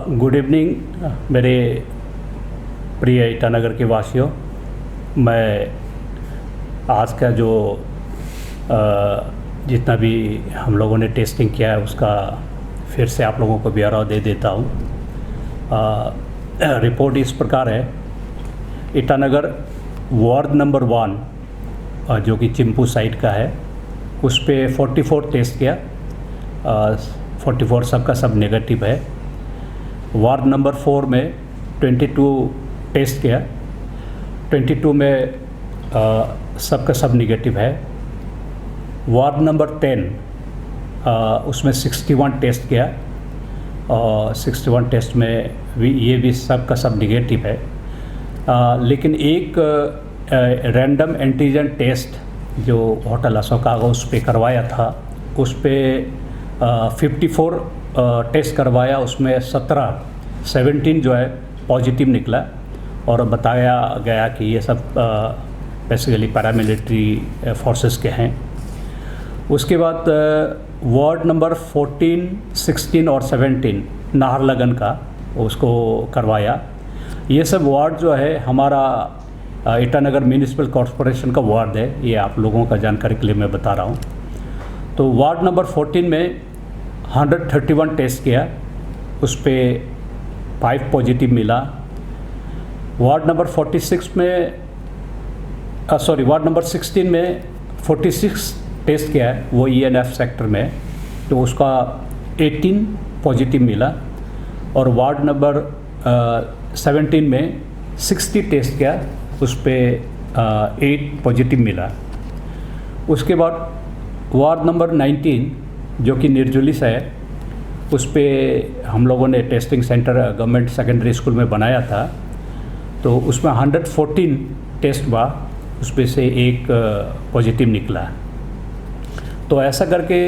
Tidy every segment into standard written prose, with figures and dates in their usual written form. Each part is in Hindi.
गुड इवनिंग मेरे प्रिय ईटानगर के वासियों। मैं आज का जो जितना भी हम लोगों ने टेस्टिंग किया है उसका फिर से आप लोगों को ब्यौरा दे देता हूँ। रिपोर्ट इस प्रकार है। ईटानगर वार्ड नंबर 1 जो कि चिंपू साइड का है, उस पे 44 टेस्ट किया। 44 सबका सब नेगेटिव है। वार्ड नंबर 4 में 22 टेस्ट किया। 22 में सबका सब नेगेटिव है। वार्ड नंबर 10 उसमें 61 टेस्ट किया और 61 टेस्ट में ये भी सबका सब नेगेटिव है। लेकिन एक रैंडम एंटीजन टेस्ट जो होटल अशोका उस पे करवाया था, उस पे 54 टेस्ट करवाया, उसमें 17 जो है पॉजिटिव निकला और बताया गया कि ये सब बेसिकली पैरामिलिट्री फोर्सेस के हैं। उसके बाद वार्ड नंबर 14, 16 और 17 नाहरलगन का उसको करवाया। ये सब वार्ड जो है हमारा ईटानगर म्यूनिसिपल कॉर्पोरेशन का वार्ड है। ये आप लोगों का जानकारी के लिए मैं बता रहा हूँ। तो वार्ड नंबर 14 में 131 टेस्ट किया, उस पे 5 पॉजिटिव मिला। वार्ड नंबर 46 में वार्ड नंबर 16 में 46 टेस्ट किया है, वो ENF सेक्टर में, तो उसका 18 पॉजिटिव मिला। और वार्ड नंबर 17 में 60 टेस्ट किया, उस पे 8 पॉजिटिव मिला। उसके बाद वार्ड नंबर 19 जो कि निर्जुली से है, उस पे हम लोगों ने testing centre government secondary school में बनाया था, तो उसमें 114 टेस्ट हुआ, उस पे से 1 पॉजिटिव निकला। तो ऐसा करके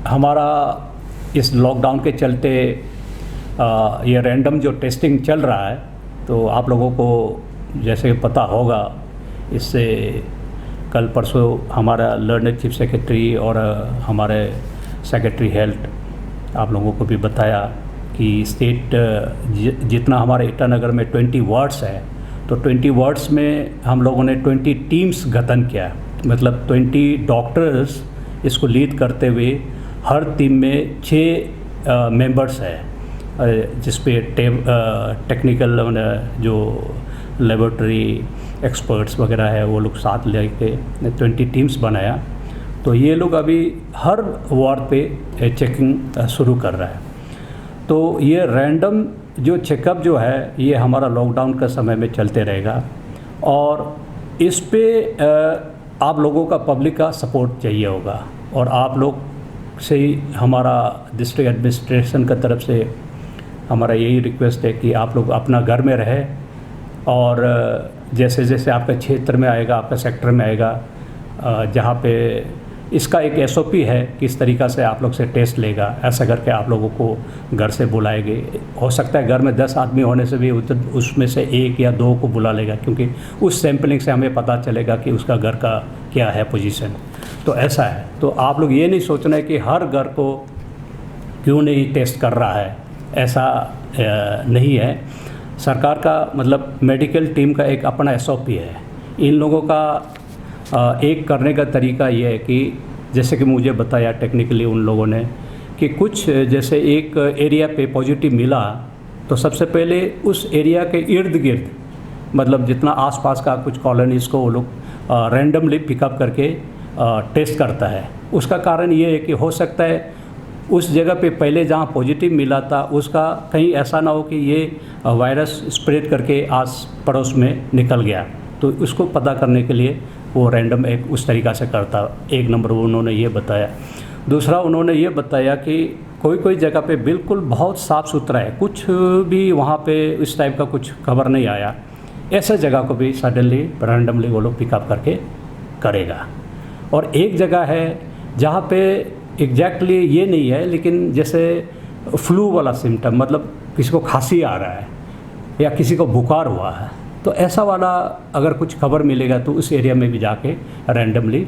हमारा इस लॉकडाउन के चलते ये रैंडम जो टेस्टिंग चल रहा है, तो आप लोगों को जैसे पता होगा, इससे कल परसों हमारा लर्नर चीफ सेक्रेटरी और हमारे सेक्रेटरी हेल्थ आप लोगों को भी बताया कि स्टेट जितना हमारे ईटानगर में 20 वार्ड्स है, तो 20 वार्ड्स में हम लोगों ने 20 टीम्स गठन किया। मतलब 20 डॉक्टर्स इसको लीड करते हुए हर टीम में 6 मेंबर्स हैं, जिस पे टेक्निकल जो लेबोरेटरी एक्सपर्ट्स वगैरह है वो लोग साथ लेके 20 टीम्स बनाया। तो ये लोग अभी हर वार्ड पे चेकिंग शुरू कर रहा है। तो ये रैंडम जो चेकअप जो है ये हमारा लॉकडाउन का समय में चलते रहेगा, और इस पे आप लोगों का पब्लिक का सपोर्ट चाहिए होगा। और आप लोग से ही हमारा डिस्ट्रिक्ट एडमिनिस्ट्रेशन की तरफ से हमारा यही रिक्वेस्ट है कि आप लोग अपना घर में रहे, और जैसे जैसे आपका क्षेत्र में आएगा, आपका सेक्टर में आएगा, जहाँ पे इसका एक SOP है किस तरीक़ा से आप लोग से टेस्ट लेगा, ऐसा करके आप लोगों को घर से बुलाएंगे। हो सकता है घर में 10 आदमी होने से भी उसमें से 1 या 2 को बुला लेगा, क्योंकि उस सैम्पलिंग से हमें पता चलेगा कि उसका घर का क्या है पोजीशन। तो ऐसा है। तो आप लोग ये नहीं सोचना है कि हर घर को क्यों नहीं टेस्ट कर रहा है, ऐसा नहीं है। सरकार का मतलब मेडिकल टीम का एक अपना SOP है। इन लोगों का एक करने का तरीका ये है कि जैसे कि मुझे बताया टेक्निकली उन लोगों ने कि कुछ जैसे एक एरिया पे पॉजिटिव मिला, तो सबसे पहले उस एरिया के इर्द गिर्द मतलब जितना आसपास का कुछ कॉलोनीज़ को वो लोग रैंडमली पिकअप करके टेस्ट करता है। उसका कारण ये है कि हो सकता है उस जगह पे पहले जहाँ पॉजिटिव मिला था उसका कहीं ऐसा ना हो कि ये वायरस स्प्रेड करके आस पड़ोस में निकल गया, तो उसको पता करने के लिए वो रैंडम एक उस तरीक़ा से करता। एक नंबर उन्होंने ये बताया। दूसरा उन्होंने ये बताया कि कोई कोई जगह पे बिल्कुल बहुत साफ़ सुथरा है, कुछ भी वहाँ पे इस टाइप का कुछ खबर नहीं आया, ऐसे जगह को भी सडनली रैंडमली वो लोग पिकअप करके करेगा। और एक जगह है जहाँ पे एग्जैक्टली ये नहीं है, लेकिन जैसे फ्लू वाला सिम्टम, मतलब किसी को खांसी आ रहा है या किसी को बुखार हुआ है, तो ऐसा वाला अगर कुछ खबर मिलेगा तो उस एरिया में भी जाके रैंडमली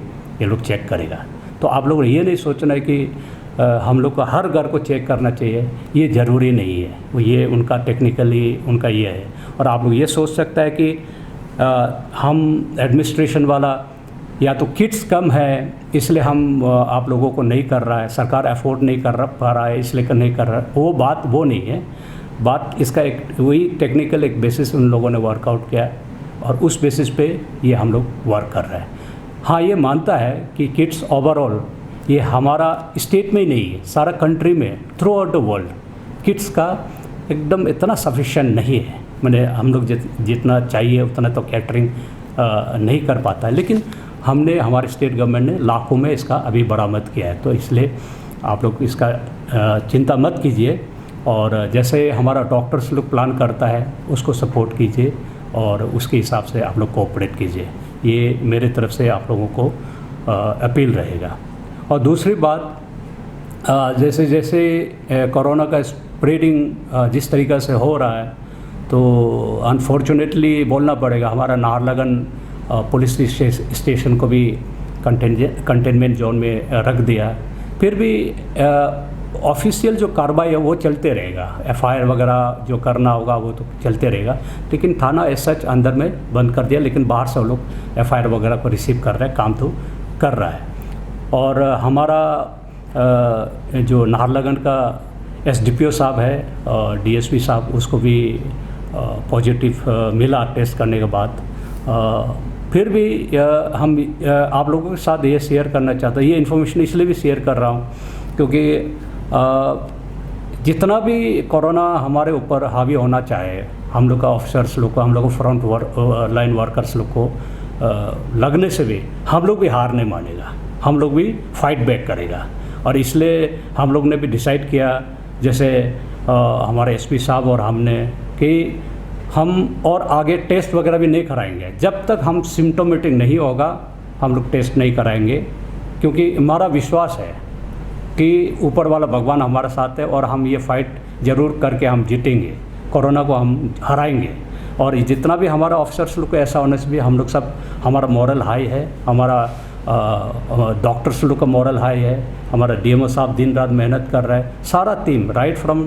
ये लोग चेक करेगा। तो आप लोग ये नहीं सोचना है कि हम लोग को हर घर को चेक करना चाहिए, ये ज़रूरी नहीं है। वो ये उनका टेक्निकली उनका ये है। और आप लोग ये सोच सकता है कि हम एडमिनिस्ट्रेशन वाला या तो किट्स कम है इसलिए हम आप लोगों को नहीं कर रहा है, सरकार अफोर्ड नहीं कर पा रहा है इसलिए नहीं कर रहा है, वो बात वो नहीं है। बात इसका एक वही टेक्निकल एक बेसिस उन लोगों ने वर्कआउट किया और उस बेसिस पे ये हम लोग वर्क कर रहे हैं। हाँ, ये मानता है कि किट्स ओवरऑल ये हमारा स्टेट में ही नहीं है, सारा कंट्री में throughout the world kits का एकदम इतना सफिशिएंट नहीं है। मैंने हम लोग जितना चाहिए उतना तो कैटरिंग नहीं कर पाता है, लेकिन हमने हमारे स्टेट गवर्नमेंट ने लाखों में इसका अभी बरामद किया है। तो इसलिए आप लोग इसका चिंता मत कीजिए और जैसे हमारा डॉक्टर्स लोग प्लान करता है उसको सपोर्ट कीजिए और उसके हिसाब से आप लोग कोऑपरेट कीजिए। ये मेरे तरफ से आप लोगों को अपील रहेगा। और दूसरी बात, जैसे जैसे कोरोना का स्प्रेडिंग जिस तरीक़े से हो रहा है तो अनफॉर्चुनेटली बोलना पड़ेगा, हमारा नाहरलगुन पुलिस स्टेशन को भी कंटेनमेंट जोन में रख दिया। फिर भी ऑफिशियल जो कार्रवाई है वो चलते रहेगा, एफआईआर वगैरह जो करना होगा वो तो चलते रहेगा, लेकिन थाना एज सच अंदर में बंद कर दिया, लेकिन बाहर से वो लोग एफआईआर वगैरह को रिसीव कर रहे हैं, काम तो कर रहा है। और हमारा जो नाहरलगुन का एसडीपीओ साहब है और डीएसपी साहब, उसको भी पॉजिटिव मिला टेस्ट करने के बाद। फिर भी हम आप लोगों के साथ ये शेयर करना चाहता हूँ, ये इन्फॉर्मेशन इसलिए भी शेयर कर रहा हूँ क्योंकि जितना भी कोरोना हमारे ऊपर हावी होना चाहे, हम लोग का ऑफिसर्स लोग को, हम लोग को फ्रंट लाइन वर्कर्स लोग को लगने से भी हम लोग भी हार नहीं मानेगा, हम लोग भी फाइट बैक करेगा। और इसलिए हम लोग ने भी डिसाइड किया, जैसे हमारे एसपी साहब और हमने, कि हम और आगे टेस्ट वगैरह भी नहीं कराएंगे जब तक हम सिम्टोमेटिक नहीं होगा, हम लोग टेस्ट नहीं कराएंगे, क्योंकि हमारा विश्वास है कि ऊपर वाला भगवान हमारे साथ है और हम ये फाइट ज़रूर करके हम जीतेंगे, कोरोना को हम हराएंगे। और जितना भी हमारा ऑफिसर्स लोग को ऐसा होने से भी हम लोग सब, हमारा मॉरल हाई है, हमारा डॉक्टर्स लोग का मॉरल हाई है, हमारा डीएमओ साहब दिन रात मेहनत कर रहा है, सारा team right from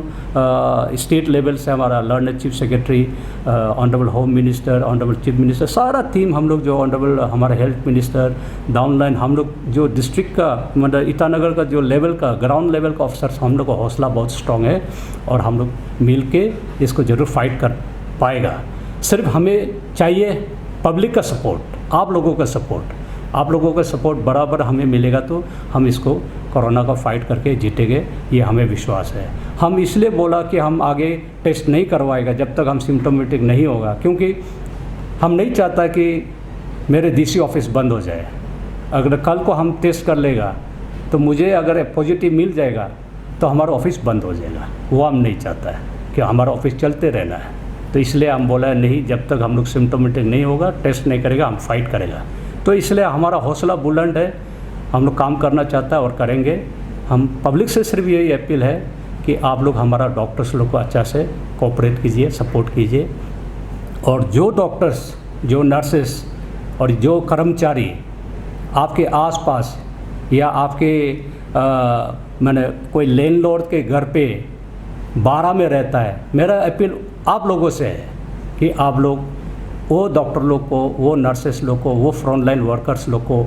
state level से हमारा learner chief secretary, honourable home minister, honourable chief minister, सारा टीम हम लोग, जो ऑनरेबल हमारा हेल्थ मिनिस्टर, डाउनलाइन हम लोग जो डिस्ट्रिक्ट का मतलब ईटानगर का जो लेवल का ग्राउंड लेवल का ऑफिसर्स, हम लोग का हौसला बहुत स्ट्रॉन्ग है और हम लोग मिल के इसको ज़रूर फाइट कर पाएगा। सिर्फ हमें चाहिए पब्लिक का सपोर्ट, आप लोगों का सपोर्ट, आप लोगों का सपोर्ट बराबर हमें मिलेगा तो हम इसको कोरोना का फाइट करके जीतेंगे, ये हमें विश्वास है। हम इसलिए बोला कि हम आगे टेस्ट नहीं करवाएगा जब तक हम सिम्टोमेटिक नहीं होगा, क्योंकि हम नहीं चाहता कि मेरे डीसी ऑफिस बंद हो जाए। अगर कल को हम टेस्ट कर लेगा तो मुझे अगर पॉजिटिव मिल जाएगा तो हमारा ऑफिस बंद हो जाएगा, वो हम नहीं चाहता है कि हमारा ऑफिस चलते रहना है। तो इसलिए हम बोला है नहीं, जब तक हम लोग सिम्टोमेटिक नहीं होगा, टेस्ट नहीं करेगा, हम फाइट करेगा। तो इसलिए हमारा हौसला बुलंद है, हम लोग काम करना चाहता है और करेंगे। हम पब्लिक से सिर्फ यही अपील है कि आप लोग हमारा डॉक्टर्स लोग को अच्छा से कोऑपरेट कीजिए, सपोर्ट कीजिए। और जो डॉक्टर्स, जो नर्सेस और जो कर्मचारी आपके आसपास या आपके मैंने कोई लैंडलॉर्ड के घर पे 12 में रहता है, मेरा अपील आप लोगों से है कि आप लोग वो डॉक्टर लोग को, वो नर्सेस लोग को, वो फ्रंट लाइन वर्कर्स लोग को,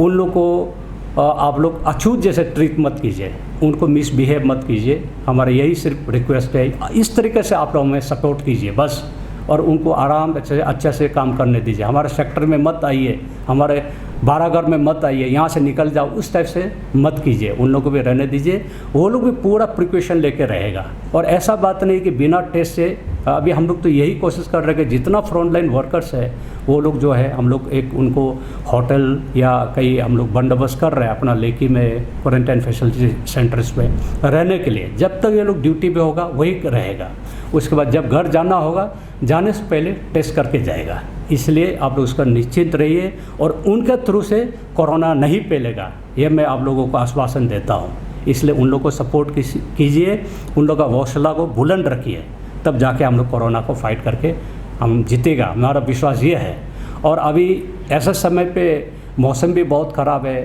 उन लोग को आप लोग अछूत जैसे ट्रीट मत कीजिए, उनको मिसबिहेव मत कीजिए। हमारा यही सिर्फ रिक्वेस्ट है, इस तरीके से आप लोग हमें सपोर्ट कीजिए बस, और उनको आराम अच्छे से काम करने दीजिए। हमारे सेक्टर में मत आइए, हमारे 12 घर में मत आइए, यहाँ से निकल जाओ, उस टाइप से मत कीजिए। उन लोगों को भी रहने दीजिए, वो लोग भी पूरा प्रिकॉशन लेके रहेगा। और ऐसा बात नहीं कि बिना टेस्ट से, अभी हम लोग तो यही कोशिश कर रहे हैं कि जितना फ्रंट लाइन वर्कर्स है वो लोग जो है, हम लोग एक उनको होटल या कई हम लोग बंदोबस्त कर रहे हैं अपना लेकी में, क्वारंटाइन फैसिलिटी सेंटर्स में रहने के लिए। जब तक ये लोग ड्यूटी पे होगा वही रहेगा, उसके बाद जब घर जाना होगा, जाने से पहले टेस्ट करके जाएगा। इसलिए आप लोग उसका निश्चिंत रहिए और उनके थ्रू से कोरोना नहीं फैलेगा, ये मैं आप लोगों को आश्वासन देता हूँ। इसलिए उन लोगों को सपोर्ट कीजिए, उन लोगों का हौसला को बुलंद रखिए, तब जाके हम लोग कोरोना को फाइट करके हम जीतेगा, हमारा विश्वास ये है। और अभी ऐसे समय पे मौसम भी बहुत ख़राब है,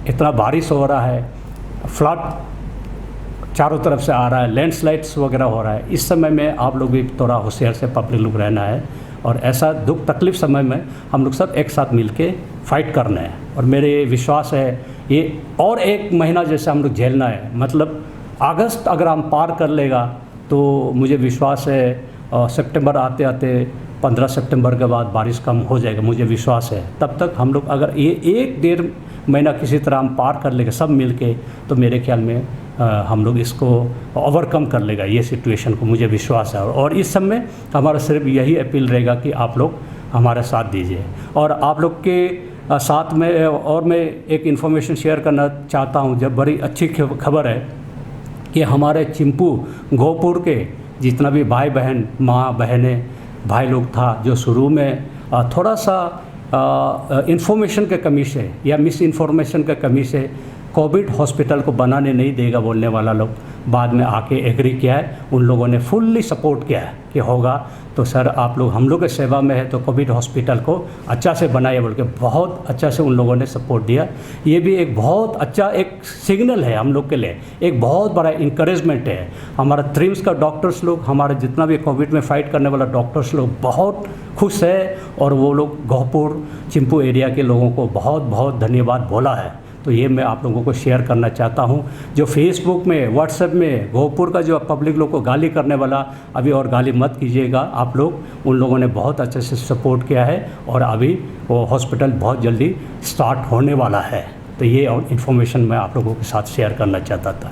इतना बारिश हो रहा है, फ्लड चारों तरफ से आ रहा है, लैंडस्लाइड्स वगैरह हो रहा है। इस समय में आप लोग भी थोड़ा होशियार से पब्लिक लोग रहना है, और ऐसा दुख तकलीफ समय में हम लोग सब एक साथ मिल के फाइट करना है। और मेरे विश्वास है ये और 1 महीना जैसे हम लोग झेलना है, मतलब अगस्त अगर हम पार कर लेगा तो मुझे विश्वास है सितंबर आते आते 15 सितंबर के बाद बारिश कम हो जाएगा, मुझे विश्वास है। तब तक हम लोग अगर ये 1-1.5 महीना किसी तरह हम पार कर लेंगे सब मिल के, तो मेरे ख्याल में हम लोग इसको ओवरकम कर लेगा ये सिचुएशन को, मुझे विश्वास है। और इस समय हमारा सिर्फ यही अपील रहेगा कि आप लोग हमारा साथ दीजिए। और आप लोग के साथ में और मैं एक इन्फॉर्मेशन शेयर करना चाहता हूँ, जब बड़ी अच्छी खबर है कि हमारे चिंपू गोहपुर के जितना भी भाई बहन, माँ बहनें, भाई लोग था, जो शुरू में थोड़ा सा इन्फॉर्मेशन के कमी से या मिस इन्फॉर्मेशन के कमी से कोविड हॉस्पिटल को बनाने नहीं देगा बोलने वाला लोग, बाद में आके एग्री किया है। उन लोगों ने फुल्ली सपोर्ट किया है कि होगा तो सर आप लोग हम लोग के सेवा में है तो कोविड हॉस्पिटल को अच्छा से बनाइए बोल के बहुत अच्छा से उन लोगों ने सपोर्ट दिया। ये भी एक बहुत अच्छा एक सिग्नल है हम लोग के लिए, एक बहुत बड़ा इंकरेजमेंट है। हमारा ट्रिम्स का डॉक्टर्स लोग, हमारे जितना भी कोविड में फाइट करने वाला डॉक्टर्स लोग बहुत खुश है, और वो लोग गोहपुर चिंपू एरिया के लोगों को बहुत बहुत धन्यवाद बोला है। तो ये मैं आप लोगों को शेयर करना चाहता हूँ। जो फेसबुक में, व्हाट्सएप में गोहपुर का जो पब्लिक लोग को गाली करने वाला, अभी और गाली मत कीजिएगा आप लोग, उन लोगों ने बहुत अच्छे से सपोर्ट किया है, और अभी वो हॉस्पिटल बहुत जल्दी स्टार्ट होने वाला है। तो ये और इन्फॉर्मेशन मैं आप लोगों के साथ शेयर करना चाहता था।